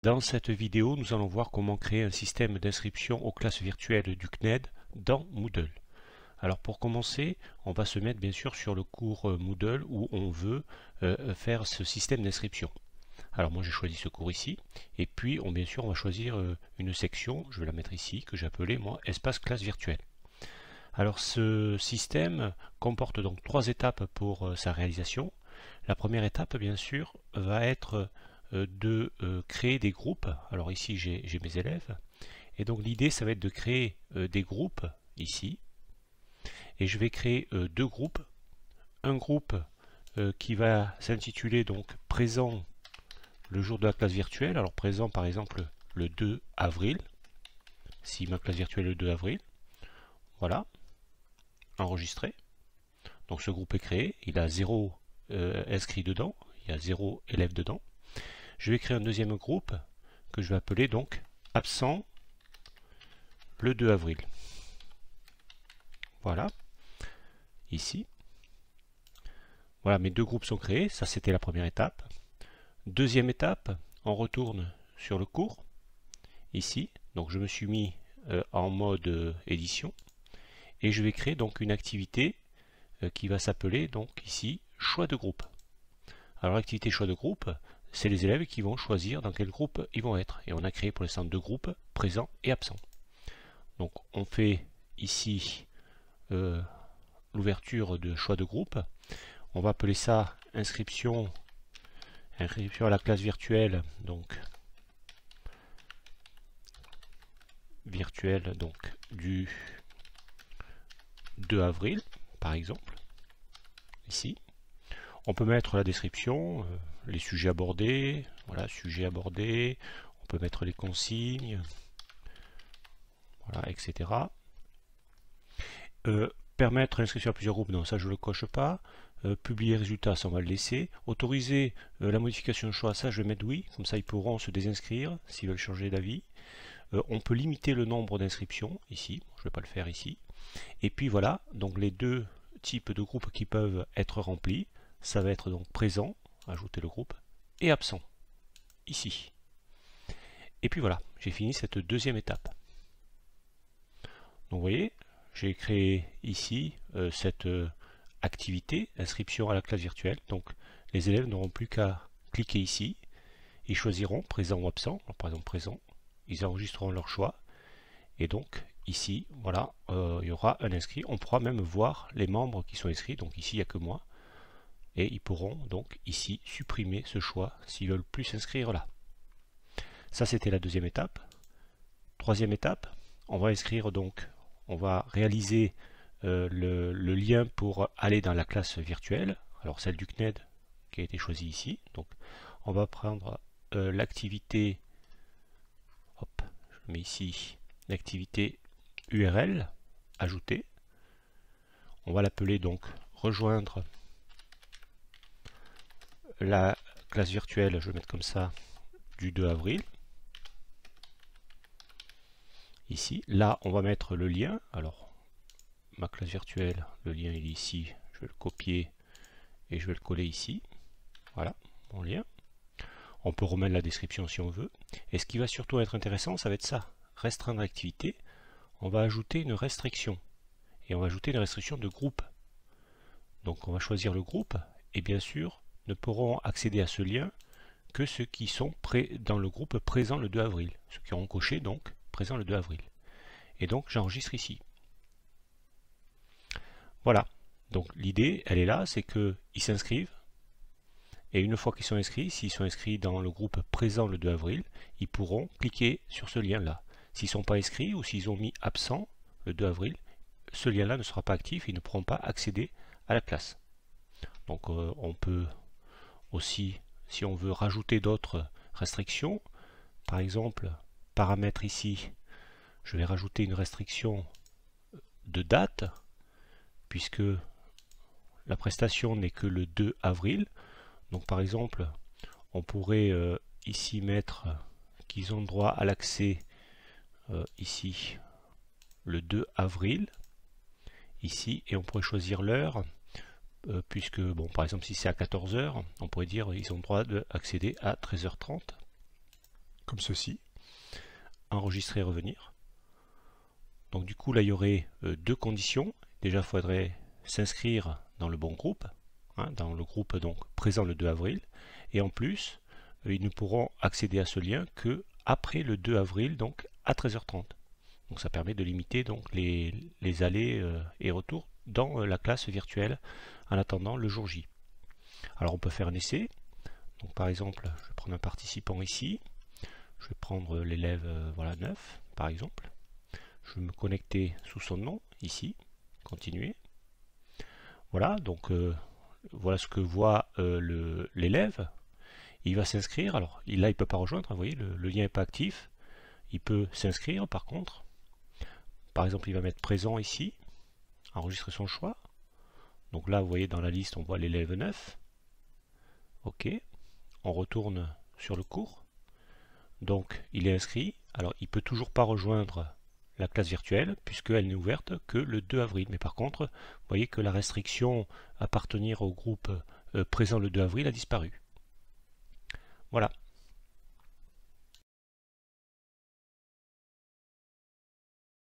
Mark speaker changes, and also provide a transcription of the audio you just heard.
Speaker 1: Dans cette vidéo, nous allons voir comment créer un système d'inscription aux classes virtuelles du CNED dans Moodle. Alors pour commencer, on va se mettre bien sûr sur le cours Moodle où on veut faire ce système d'inscription. Alors moi j'ai choisi ce cours ici, et puis bien sûr on va choisir une section, je vais la mettre ici, que j'ai appelée moi espace classe virtuelle. Alors ce système comporte donc 3 étapes pour sa réalisation. La première étape bien sûr va être de créer des groupes. Alors ici j'ai mes élèves, et donc l'idée ça va être de créer des groupes ici, et je vais créer deux groupes. Un groupe qui va s'intituler donc présent le jour de la classe virtuelle, alors présent par exemple le 2 avril, si ma classe virtuelle est le 2 avril, voilà, enregistré. Donc ce groupe est créé, il a 0 inscrit dedans, il y a 0 élève dedans. Je vais créer un deuxième groupe que je vais appeler donc absent le 2 avril. Voilà, ici. Voilà, mes deux groupes sont créés, ça c'était la première étape. Deuxième étape, on retourne sur le cours, ici. Donc je me suis mis en mode édition, et je vais créer donc une activité qui va s'appeler donc ici choix de groupe. Alors l'activité choix de groupe, c'est les élèves qui vont choisir dans quel groupe ils vont être. Et on a créé pour l'instant deux groupes, présent et absent. Donc on fait ici l'ouverture de choix de groupe. On va appeler ça inscription à la classe virtuelle, donc virtuelle donc du 2 avril par exemple, ici. On peut mettre la description, les sujets abordés, voilà, sujets abordés, on peut mettre les consignes, voilà, etc. Permettre l'inscription à plusieurs groupes, non, ça je ne le coche pas. Publier résultats, ça on va le laisser. Autoriser la modification de choix, ça je vais mettre oui, comme ça ils pourront se désinscrire s'ils veulent changer d'avis. On peut limiter le nombre d'inscriptions, ici, je ne vais pas le faire ici. Et puis voilà, donc les deux types de groupes qui peuvent être remplis, ça va être donc présent, ajouter le groupe, et absent, ici. Et puis voilà, j'ai fini cette deuxième étape. Donc vous voyez, j'ai créé ici cette activité, inscription à la classe virtuelle. Donc les élèves n'auront plus qu'à cliquer ici, ils choisiront présent ou absent. Alors, par exemple présent, ils enregistreront leur choix, et donc ici, voilà, il y aura un inscrit. On pourra même voir les membres qui sont inscrits, donc ici il n'y a que moi. Et ils pourront donc ici supprimer ce choix s'ils veulent plus s'inscrire là. Ça c'était la deuxième étape. Troisième étape, on va inscrire donc, on va réaliser le lien pour aller dans la classe virtuelle, alors celle du CNED qui a été choisie ici. Donc on va prendre l'activité, hop, je mets ici l'activité URL, ajouter. On va l'appeler donc rejoindre la classe virtuelle, je vais mettre comme ça, du 2 avril. Ici, là on va mettre le lien. Alors ma classe virtuelle, le lien il est ici, je vais le copier et je vais le coller ici. Voilà mon lien. On peut remettre la description si on veut. Et ce qui va surtout être intéressant, ça va être ça, restreindre l'activité. On va ajouter une restriction, et on va ajouter une restriction de groupe. Donc on va choisir le groupe, et bien sûr ne pourront accéder à ce lien que ceux qui sont dans le groupe présent le 2 avril, ceux qui auront coché donc présent le 2 avril. Et donc j'enregistre ici. Voilà, donc l'idée elle est là, c'est qu'ils s'inscrivent, et une fois qu'ils sont inscrits, s'ils sont inscrits dans le groupe présent le 2 avril, ils pourront cliquer sur ce lien là. S'ils ne sont pas inscrits ou s'ils ont mis absent le 2 avril, ce lien là ne sera pas actif, ils ne pourront pas accéder à la classe. Donc on peut aussi, si on veut rajouter d'autres restrictions, par exemple, paramètre ici, je vais rajouter une restriction de date, puisque la prestation n'est que le 2 avril. Donc par exemple, on pourrait ici mettre qu'ils ont droit à l'accès ici le 2 avril, ici, et on pourrait choisir l'heure, puisque, bon, par exemple, si c'est à 14 h, on pourrait dire ils ont droit d'accéder à 13 h 30. comme ceci. Enregistrer, revenir. Donc du coup là il y aurait deux conditions. Déjà il faudrait s'inscrire dans le bon groupe, hein, dans le groupe donc présent le 2 avril, et en plus ils ne pourront accéder à ce lien que après le 2 avril, donc à 13h30. Donc ça permet de limiter donc les allers et retours dans la classe virtuelle en attendant le jour J. Alors on peut faire un essai. Donc par exemple, je vais prendre un participant ici. Je vais prendre l'élève voilà 9 par exemple. Je vais me connecter sous son nom ici. Continuer. Voilà, donc voilà ce que voit l'élève. Il va s'inscrire. Alors là, il ne peut pas rejoindre. Vous voyez, le lien n'est pas actif. Il peut s'inscrire par contre. Par exemple, il va mettre présent ici. Enregistrer son choix. Donc là, vous voyez, dans la liste, on voit l'élève 9. OK. On retourne sur le cours. Donc, il est inscrit. Alors, il ne peut toujours pas rejoindre la classe virtuelle puisqu'elle n'est ouverte que le 2 avril. Mais par contre, vous voyez que la restriction appartenir au groupe présent le 2 avril a disparu. Voilà.